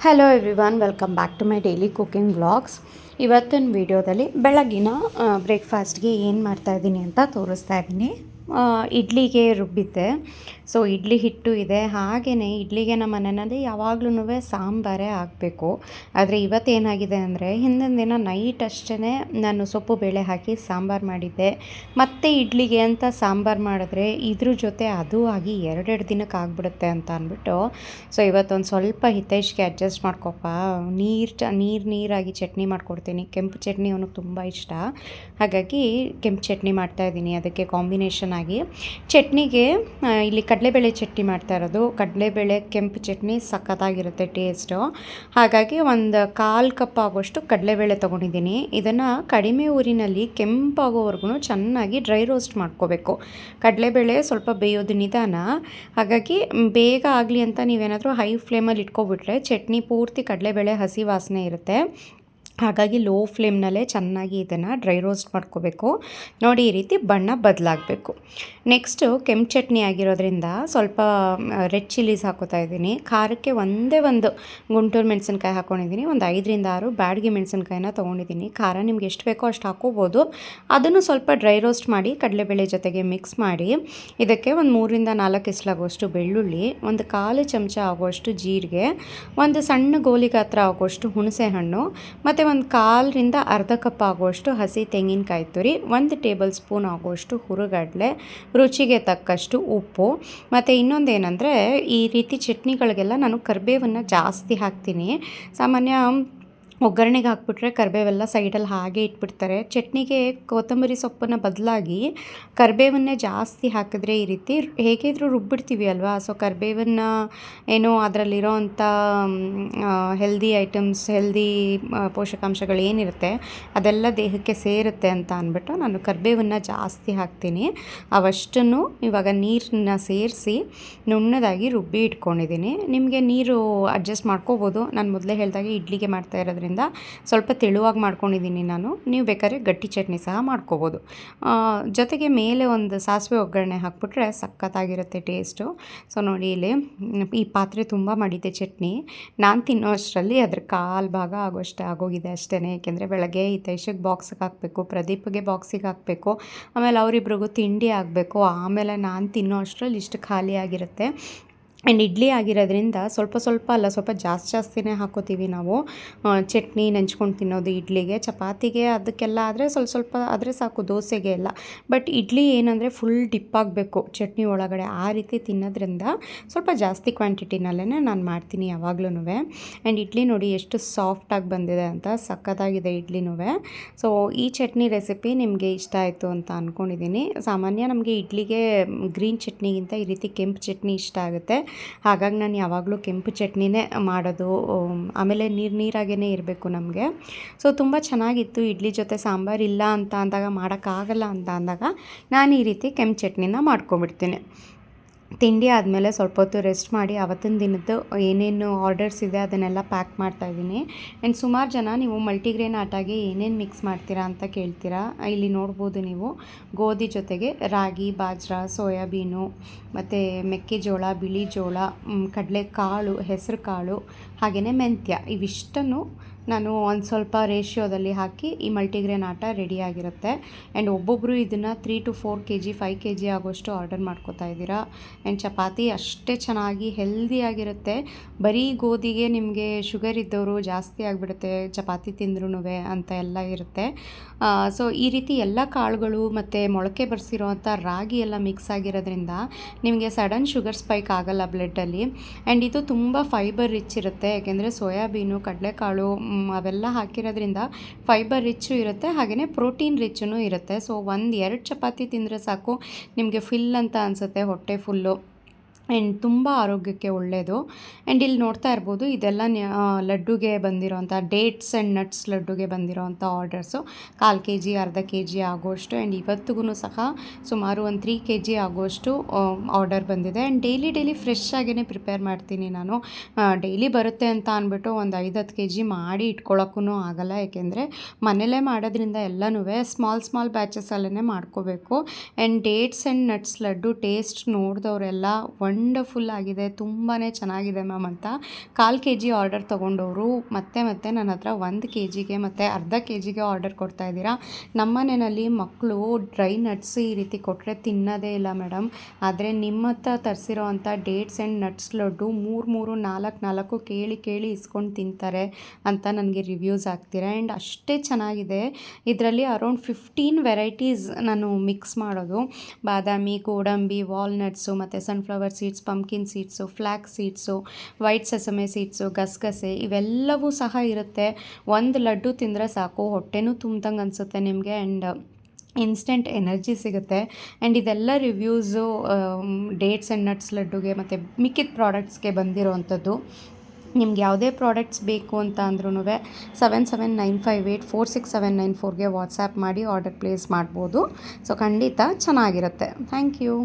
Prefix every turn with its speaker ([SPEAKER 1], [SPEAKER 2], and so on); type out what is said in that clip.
[SPEAKER 1] Hello everyone, welcome back to my daily cooking vlogs. ಇವತ್ತಿನ ವಿಡಿಯೋದಲ್ಲಿ ಬೆಳಗಿನ ಬ್ರೇಕ್ಫಾಸ್ಟ್ಗೆ ಏನು ಮಾಡ್ತಾಯಿದ್ದೀನಿ ಅಂತ ತೋರಿಸ್ತಾ ಇದ್ದೀನಿ. ಇಡ್ಲಿಗೆ ರುಬ್ಬಿದ್ದೆ. ಸೊ ಇಡ್ಲಿ ಹಿಟ್ಟು ಇದೆ. ಹಾಗೆಯೇ ಇಡ್ಲಿಗೆ ನಮ್ಮ ಮನೆಯಲ್ಲಿ ಯಾವಾಗ್ಲೂ ಸಾಂಬಾರೇ ಆಗಬೇಕು. ಆದರೆ ಇವತ್ತೇನಾಗಿದೆ ಅಂದರೆ, ಹಿಂದಿನ ದಿನ ನೈಟ್ ಅಷ್ಟೇ ನಾನು ಸೊಪ್ಪು ಬೇಳೆ ಹಾಕಿ ಸಾಂಬಾರು ಮಾಡಿದ್ದೆ. ಮತ್ತು ಇಡ್ಲಿಗೆ ಅಂತ ಸಾಂಬಾರು ಮಾಡಿದ್ರೆ ಇದ್ರ ಜೊತೆ ಅದು ಆಗಿ ಎರಡೆರಡು ದಿನಕ್ಕೆ ಆಗಿಬಿಡುತ್ತೆ ಅಂತ ಅಂದ್ಬಿಟ್ಟು, ಸೊ ಇವತ್ತೊಂದು ಸ್ವಲ್ಪ ಹಿತೈಷ್ಗೆ ಅಡ್ಜಸ್ಟ್ ಮಾಡ್ಕೊಪ್ಪ, ನೀರಾಗಿ ಚಟ್ನಿ ಮಾಡ್ಕೊಡ್ತೀನಿ. ಕೆಂಪು ಚಟ್ನಿ ಅವನಿಗೆ ತುಂಬ ಇಷ್ಟ. ಹಾಗಾಗಿ ಕೆಂಪು ಚಟ್ನಿ ಮಾಡ್ತಾಯಿದ್ದೀನಿ. ಅದಕ್ಕೆ ಕಾಂಬಿನೇಷನ್ ಆಗಿ ಚಟ್ನಿಗೆ ಇಲ್ಲಿ ಕಡಲೆಬೇಳೆ ಚಟ್ನಿ ಮಾಡ್ತಾ ಇರೋದು. ಕಡಲೆಬೇಳೆ ಕೆಂಪು ಚಟ್ನಿ ಸಖತ್ತಾಗಿರುತ್ತೆ ಟೇಸ್ಟು. ಹಾಗಾಗಿ ಒಂದು 1/4 ಕಪ್ ಆಗೋಷ್ಟು ಕಡಲೆಬೇಳೆ ತೊಗೊಂಡಿದ್ದೀನಿ. ಇದನ್ನು ಕಡಿಮೆ ಊರಿನಲ್ಲಿ ಕೆಂಪಾಗೋವರೆಗೂ ಚೆನ್ನಾಗಿ ಡ್ರೈ ರೋಸ್ಟ್ ಮಾಡ್ಕೋಬೇಕು. ಕಡಲೆಬೇಳೆ ಸ್ವಲ್ಪ ಬೇಯೋದು ನಿಧಾನ. ಹಾಗಾಗಿ ಬೇಗ ಆಗಲಿ ಅಂತ ನೀವೇನಾದರೂ ಹೈ ಫ್ಲೇಮಲ್ಲಿ ಇಟ್ಕೊಬಿಟ್ರೆ ಚಟ್ನಿ ಪೂರ್ತಿ ಕಡಲೆಬೇಳೆ ಹಸಿ ವಾಸನೆ ಇರುತ್ತೆ. ಹಾಗಾಗಿ ಲೋ ಫ್ಲೇಮ್ನಲ್ಲೇ ಚೆನ್ನಾಗಿ ಇದನ್ನು ಡ್ರೈ ರೋಸ್ಟ್ ಮಾಡ್ಕೋಬೇಕು. ನೋಡಿ, ಈ ರೀತಿ ಬಣ್ಣ ಬದಲಾಗಬೇಕು. ನೆಕ್ಸ್ಟು ಕೆಂಪು ಚಟ್ನಿ ಆಗಿರೋದ್ರಿಂದ ಸ್ವಲ್ಪ ರೆಡ್ ಚಿಲ್ಲೀಸ್ ಹಾಕೋತಾ ಇದ್ದೀನಿ. ಖಾರಕ್ಕೆ ಒಂದೇ ಒಂದು ಗುಂಟೂರು ಮೆಣಸಿನ್ಕಾಯಿ ಹಾಕ್ಕೊಂಡಿದ್ದೀನಿ. ಒಂದು 5ರಿಂದ 6 ಬ್ಯಾಡಗಿ ಮೆಣಸಿನ್ಕಾಯಿನ ತೊಗೊಂಡಿದ್ದೀನಿ. ಖಾರ ನಿಮ್ಗೆ ಎಷ್ಟು ಬೇಕೋ ಅಷ್ಟು ಹಾಕೋಬೋದು. ಅದನ್ನು ಸ್ವಲ್ಪ ಡ್ರೈ ರೋಸ್ಟ್ ಮಾಡಿ ಕಡಲೆಬೇಳೆ ಜೊತೆಗೆ ಮಿಕ್ಸ್ ಮಾಡಿ ಇದಕ್ಕೆ ಒಂದು 3ರಿಂದ 4 ಇಸ್ಲಾಗುವಷ್ಟು ಬೆಳ್ಳುಳ್ಳಿ, ಒಂದು 1/4 ಚಮಚ ಆಗುವಷ್ಟು ಜೀರಿಗೆ, ಒಂದು ಸಣ್ಣ ಗೋಲಿ ಗಾತ್ರ ಆಗುವಷ್ಟು ಹುಣಸೆ ಹಣ್ಣು, ಮತ್ತು ಒಂದು 1/4ರಿಂದ ಅರ್ಧ ಕಪ್ ಆಗುವಷ್ಟು ಹಸಿ ತೆಂಗಿನಕಾಯಿ ತುರಿ, 1 ಟೇಬಲ್ ಸ್ಪೂನ್ ಆಗುವಷ್ಟು ಹುರುಗಡಲೆ, ರುಚಿಗೆ ತಕ್ಕಷ್ಟು ಉಪ್ಪು. ಮತ್ತು ಇನ್ನೊಂದೇನೆಂದರೆ, ಈ ರೀತಿ ಚಟ್ನಿಗಳಿಗೆಲ್ಲ ನಾನು ಕರಿಬೇವನ್ನು ಜಾಸ್ತಿ ಹಾಕ್ತೀನಿ. ಸಾಮಾನ್ಯ ಒಗ್ಗರಣೆಗೆ ಹಾಕ್ಬಿಟ್ರೆ ಕರಿಬೇವೆಲ್ಲ ಸೈಡಲ್ಲಿ ಹಾಗೆ ಇಟ್ಬಿಡ್ತಾರೆ. ಚಟ್ನಿಗೆ ಕೊತ್ತಂಬರಿ ಸೊಪ್ಪನ್ನು ಬದಲಾಗಿ ಕರಿಬೇವನ್ನೇ ಜಾಸ್ತಿ ಹಾಕಿದ್ರೆ ಈ ರೀತಿ ಹೇಗಿದ್ರೂ ರುಬ್ಬಿಡ್ತೀವಿ ಅಲ್ವಾ. ಸೊ ಕರಿಬೇವನ್ನು ಏನೋ ಅದರಲ್ಲಿರೋ ಅಂಥ ಹೆಲ್ದಿ ಐಟಮ್ಸ್, ಹೆಲ್ದಿ ಪೋಷಕಾಂಶಗಳು ಏನಿರುತ್ತೆ ಅದೆಲ್ಲ ದೇಹಕ್ಕೆ ಸೇರುತ್ತೆ ಅಂತ ಅಂದ್ಬಿಟ್ಟು ನಾನು ಕರಿಬೇವನ್ನು ಜಾಸ್ತಿ ಹಾಕ್ತೀನಿ. ಅವಷ್ಟನ್ನು ಇವಾಗ ನೀರನ್ನ ಸೇರಿಸಿ ನುಣ್ಣದಾಗಿ ರುಬ್ಬಿ ಇಟ್ಕೊಂಡಿದ್ದೀನಿ. ನಿಮಗೆ ನೀರು ಅಡ್ಜಸ್ಟ್ ಮಾಡ್ಕೋಬೋದು. ನಾನು ಮೊದಲೇ ಹೇಳಿದಾಗೆ ಇಡ್ಲಿಗೆ ಮಾಡ್ತಾ ಇರೋದ್ರಿಂದ ಸ್ವಲ್ಪ ತೆಳುವಾಗಿ ಮಾಡ್ಕೊಂಡಿದ್ದೀನಿ ನಾನು. ನೀವು ಬೇಕಾದ್ರೆ ಗಟ್ಟಿ ಚಟ್ನಿ ಸಹ ಮಾಡ್ಕೋಬೋದು. ಜೊತೆಗೆ ಮೇಲೆ ಒಂದು ಸಾಸಿವೆ ಒಗ್ಗರಣೆ ಹಾಕ್ಬಿಟ್ರೆ ಸಖತ್ತಾಗಿರುತ್ತೆ ಟೇಸ್ಟು. ಸೊ ನೋಡಿ, ಇಲ್ಲಿ ಈ ಪಾತ್ರೆ ತುಂಬ ಮಾಡಿದ್ದೆ ಚಟ್ನಿ. ನಾನು ತಿನ್ನೋ ಅಷ್ಟರಲ್ಲಿ ಅದ್ರ 1/4 ಭಾಗ ಆಗೋಷ್ಟು ಆಗೋಗಿದೆ ಅಷ್ಟೇ. ಏಕೆಂದರೆ ಬೆಳಗ್ಗೆ ಹಿತೈಷಿಗೆ ಬಾಕ್ಸಿಗೆ ಹಾಕಬೇಕು, ಪ್ರದೀಪ್ಗೆ ಬಾಕ್ಸಿಗೆ ಹಾಕಬೇಕು, ಆಮೇಲೆ ಅವರಿಬ್ರಿಗೂ ತಿಂಡಿ ಆಗಬೇಕು, ಆಮೇಲೆ ನಾನು ತಿನ್ನೋ ಅಷ್ಟರಲ್ಲಿ ಇಷ್ಟು ಖಾಲಿ ಆಗಿರುತ್ತೆ. ಆ್ಯಂಡ್ ಇಡ್ಲಿ ಆಗಿರೋದ್ರಿಂದ ಸ್ವಲ್ಪ ಜಾಸ್ತಿನೇ ಹಾಕೋತೀವಿ ನಾವು. ಚಟ್ನಿ ನೆಂಚ್ಕೊಂಡು ತಿನ್ನೋದು ಇಡ್ಲಿಗೆ, ಚಪಾತಿಗೆ ಅದಕ್ಕೆಲ್ಲ ಆದರೆ ಸ್ವಲ್ಪ ಆದರೆ ಸಾಕು, ದೋಸೆಗೆ ಎಲ್ಲ. ಬಟ್ ಇಡ್ಲಿ ಏನಂದರೆ ಫುಲ್ ಡಿಪ್ ಆಗಬೇಕು ಚಟ್ನಿ ಒಳಗಡೆ. ಆ ರೀತಿ ತಿನ್ನೋದ್ರಿಂದ ಸ್ವಲ್ಪ ಜಾಸ್ತಿ ಕ್ವಾಂಟಿಟಿನಲ್ಲೇ ನಾನು ಮಾಡ್ತೀನಿ ಯಾವಾಗ್ಲೂ. ಆ್ಯಂಡ್ ಇಡ್ಲಿ ನೋಡಿ ಎಷ್ಟು ಸಾಫ್ಟಾಗಿ ಬಂದಿದೆ ಅಂತ, ಸಖತ್ತಾಗಿದೆ ಇಡ್ಲಿನೂ. ಸೊ ಈ ಚಟ್ನಿ ರೆಸಿಪಿ ನಿಮಗೆ ಇಷ್ಟ ಆಯಿತು ಅಂತ ಅಂದ್ಕೊಂಡಿದ್ದೀನಿ. ಸಾಮಾನ್ಯ ನಮಗೆ ಇಡ್ಲಿಗೆ ಗ್ರೀನ್ ಚಟ್ನಿಗಿಂತ ಈ ರೀತಿ ಕೆಂಪು ಚಟ್ನಿ ಇಷ್ಟ ಆಗುತ್ತೆ. ಹಾಗಾಗಿ ನಾನು ಯಾವಾಗಲೂ ಕೆಂಪು ಚಟ್ನಿನೇ ಮಾಡೋದು. ಆಮೇಲೆ ನೀರಾಗೇ ಇರಬೇಕು ನಮಗೆ. ಸೊ ತುಂಬ ಚೆನ್ನಾಗಿತ್ತು. ಇಡ್ಲಿ ಜೊತೆ ಸಾಂಬಾರು ಇಲ್ಲ ಅಂತ ಅಂದಾಗ, ಮಾಡೋಕ್ಕಾಗಲ್ಲ ಅಂತ ಅಂದಾಗ ನಾನು ಈ ರೀತಿ ಕೆಂಪು ಚಟ್ನಿನ ಮಾಡ್ಕೊಂಬಿಡ್ತೀನಿ. ತಿಂಡಿ ಆದಮೇಲೆ ಸ್ವಲ್ಪ ಹೊತ್ತು ರೆಸ್ಟ್ ಮಾಡಿ ಅವತ್ತಿನ ದಿನದ್ದು ಏನೇನು ಆರ್ಡರ್ಸ್ ಇದೆ ಅದನ್ನೆಲ್ಲ ಪ್ಯಾಕ್ ಮಾಡ್ತಾಯಿದ್ದೀನಿ. ಆ್ಯಂಡ್ ಸುಮಾರು ಜನ ನೀವು ಮಲ್ಟಿಗ್ರೇನ್ ಆಟಾಗೆ ಏನೇನು ಮಿಕ್ಸ್ ಮಾಡ್ತೀರಾ ಅಂತ ಕೇಳ್ತೀರಾ. ಇಲ್ಲಿ ನೋಡ್ಬೋದು ನೀವು, ಗೋಧಿ ಜೊತೆಗೆ ರಾಗಿ, ಬಾಜ್ರಾ, ಸೋಯಾಬೀನು, ಮತ್ತು ಮೆಕ್ಕೆಜೋಳ, ಬಿಳಿ ಜೋಳ, ಕಡಲೆಕಾಳು, ಹೆಸರು ಕಾಳು, ಹಾಗೆಯೇ ಮೆಂತ್ಯ, ಇವಿಷ್ಟನ್ನು ನಾನು ಒಂದು ಸ್ವಲ್ಪ ರೇಷಿಯೋದಲ್ಲಿ ಹಾಕಿ ಈ ಮಲ್ಟಿಗ್ರೇನ್ ಆಟ ರೆಡಿಯಾಗಿರುತ್ತೆ. ಆ್ಯಂಡ್ ಒಬ್ಬೊಬ್ಬರು ಇದನ್ನು 3 to 4 kg 5 kg ಆಗೋಷ್ಟು ಆರ್ಡರ್ ಮಾಡ್ಕೋತಾ ಇದ್ದೀರಾ. ಆ್ಯಂಡ್ ಚಪಾತಿ ಅಷ್ಟೇ ಚೆನ್ನಾಗಿ ಹೆಲ್ದಿಯಾಗಿರುತ್ತೆ. ಬರೀ ಗೋಧಿಗೆ ನಿಮಗೆ ಶುಗರ್ ಇದ್ದವರು ಜಾಸ್ತಿ ಆಗಿಬಿಡುತ್ತೆ ಚಪಾತಿ ತಿಂದ್ರೂ ಅಂತ ಎಲ್ಲ ಇರುತ್ತೆ. ಸೊ ಈ ರೀತಿ ಎಲ್ಲ ಕಾಳುಗಳು ಮತ್ತು ಮೊಳಕೆ ಬರೆಸಿರೋವಂಥ ರಾಗಿ ಎಲ್ಲ ಮಿಕ್ಸ್ ಆಗಿರೋದ್ರಿಂದ ನಿಮಗೆ ಸಡನ್ ಶುಗರ್ ಸ್ಪೈಕ್ ಆಗೋಲ್ಲ ಬ್ಲಡ್ಡಲ್ಲಿ. ಆ್ಯಂಡ್ ಇದು ತುಂಬ ಫೈಬರ್ ರಿಚ್ ಇರುತ್ತೆ. ಯಾಕೆಂದರೆ ಸೋಯಾಬೀನು, ಕಡಲೆಕಾಳು ಅವೆಲ್ಲ ಹಾಕಿರೋದ್ರಿಂದ ಫೈಬರ್ ರಿಚ್ಚು ಇರುತ್ತೆ, ಹಾಗೆಯೇ ಪ್ರೋಟೀನ್ ರಿಚ್ಚೂ ಇರುತ್ತೆ. ಸೊ 1-2 ಚಪಾತಿ ತಿಂದರೆ ಸಾಕು, ನಿಮಗೆ ಫಿಲ್ ಅಂತ ಅನಿಸುತ್ತೆ, ಹೊಟ್ಟೆ ಫುಲ್ಲು. ಆ್ಯಂಡ್ ತುಂಬ ಆರೋಗ್ಯಕ್ಕೆ ಒಳ್ಳೆಯದು. ಆ್ಯಂಡ್ ಇಲ್ಲಿ ನೋಡ್ತಾ ಇರ್ಬೋದು, ಇದೆಲ್ಲ ಲಡ್ಡುಗೆ ಬಂದಿರೋಂಥ ಡೇಟ್ಸ್ ಆ್ಯಂಡ್ ನಟ್ಸ್ ಲಡ್ಡುಗೆ ಬಂದಿರೋಂಥ ಆರ್ಡರ್ಸು 1/4 kg ಅರ್ಧ kg ಆಗೋಷ್ಟು. ಆ್ಯಂಡ್ ಇವತ್ತಿಗೂ ಸಹ ಸುಮಾರು ಒಂದು 3 kg ಆಗೋಷ್ಟು ಆರ್ಡರ್ ಬಂದಿದೆ. ಆ್ಯಂಡ್ ಡೈಲಿ ಫ್ರೆಶ್ ಆಗೇ ಪ್ರಿಪೇರ್ ಮಾಡ್ತೀನಿ ನಾನು. ಡೈಲಿ ಬರುತ್ತೆ ಅಂತ ಅಂದ್ಬಿಟ್ಟು ಒಂದು 5-10 kg ಮಾಡಿ ಇಟ್ಕೊಳ್ಳೋಕ್ಕೂ ಆಗೋಲ್ಲ. ಏಕೆಂದರೆ ಮನೇಲೇ ಮಾಡೋದ್ರಿಂದ ಎಲ್ಲನೂ ಸ್ಮಾಲ್ ಬ್ಯಾಚಸಲ್ಲೇ ಮಾಡ್ಕೋಬೇಕು. And dates and nuts laddu taste ನೋಡಿದವರೆಲ್ಲ 1 ವಂಡರ್ಫುಲ್ ಆಗಿದೆ, ತುಂಬಾ ಚೆನ್ನಾಗಿದೆ ಮ್ಯಾಮ್ ಅಂತ 1/4 kg ಆರ್ಡರ್ ತೊಗೊಂಡವರು ಮತ್ತೆ ನನ್ನ ಹತ್ರ 1 kgಗೆ ಮತ್ತು ಅರ್ಧ kgಗೆ ಆರ್ಡರ್ ಕೊಡ್ತಾಯಿದ್ದೀರಾ. ನಮ್ಮ ಮನೆಯಲ್ಲಿ ಮಕ್ಕಳು ಡ್ರೈ ನಟ್ಸ್ ಈ ರೀತಿ ಕೊಟ್ಟರೆ ತಿನ್ನೋದೇ ಇಲ್ಲ ಮೇಡಮ್. ಆದರೆ ನಿಮ್ಮ ಹತ್ರ ತರಿಸಿರೋ ಅಂಥ ಡೇಟ್ಸ್ ಆ್ಯಂಡ್ ನಟ್ಸ್ ಲಡ್ಡು 3 4 ಕೇಳಿ ಇಸ್ಕೊಂಡು ತಿಂತಾರೆ ಅಂತ ನನಗೆ ರಿವ್ಯೂಸ್ ಹಾಕ್ತೀರಾ. ಆ್ಯಂಡ್ ಅಷ್ಟೇ ಚೆನ್ನಾಗಿದೆ. ಇದರಲ್ಲಿ ಅರೌಂಡ್ 15 ವೆರೈಟೀಸ್ ನಾನು ಮಿಕ್ಸ್ ಮಾಡೋದು. ಬಾದಾಮಿ, ಗೋಡಂಬಿ, ವಾಲ್ನಟ್ಸು ಮತ್ತು sunflower seeds, pumpkin seeds, flax seeds, white sesame seeds, ಗಸಗಸೆ ಇವೆಲ್ಲವೂ ಸಹ ಇರುತ್ತೆ. ಒಂದು ಲಡ್ಡು ತಿಂದರೆ ಸಾಕು, ಹೊಟ್ಟೆನೂ ತುಂಬ್ದಂಗೆ ಅನಿಸುತ್ತೆ ನಿಮಗೆ. ಆ್ಯಂಡ್ ಇನ್ಸ್ಟೆಂಟ್ ಎನರ್ಜಿ ಸಿಗುತ್ತೆ. ಆ್ಯಂಡ್ ಇದೆಲ್ಲ ರಿವ್ಯೂಸು ಡೇಟ್ಸ್ ಆ್ಯಂಡ್ ನಟ್ಸ್ ಲಡ್ಡುಗೆ ಮತ್ತು ಮಿಕ್ಕಿದ ಪ್ರಾಡಕ್ಟ್ಸ್ಗೆ ಬಂದಿರೋವಂಥದ್ದು. ನಿಮ್ಗೆ ಯಾವುದೇ ಪ್ರಾಡಕ್ಟ್ಸ್ ಬೇಕು ಅಂತ ಅಂದ್ರೂ 7795846794ಗೆ ವಾಟ್ಸ್ಯಾಪ್ ಮಾಡಿ ಆರ್ಡರ್ ಪ್ಲೇಸ್ ಮಾಡ್ಬೋದು. ಸೊ ಖಂಡಿತ ಚೆನ್ನಾಗಿರುತ್ತೆ. Thank you.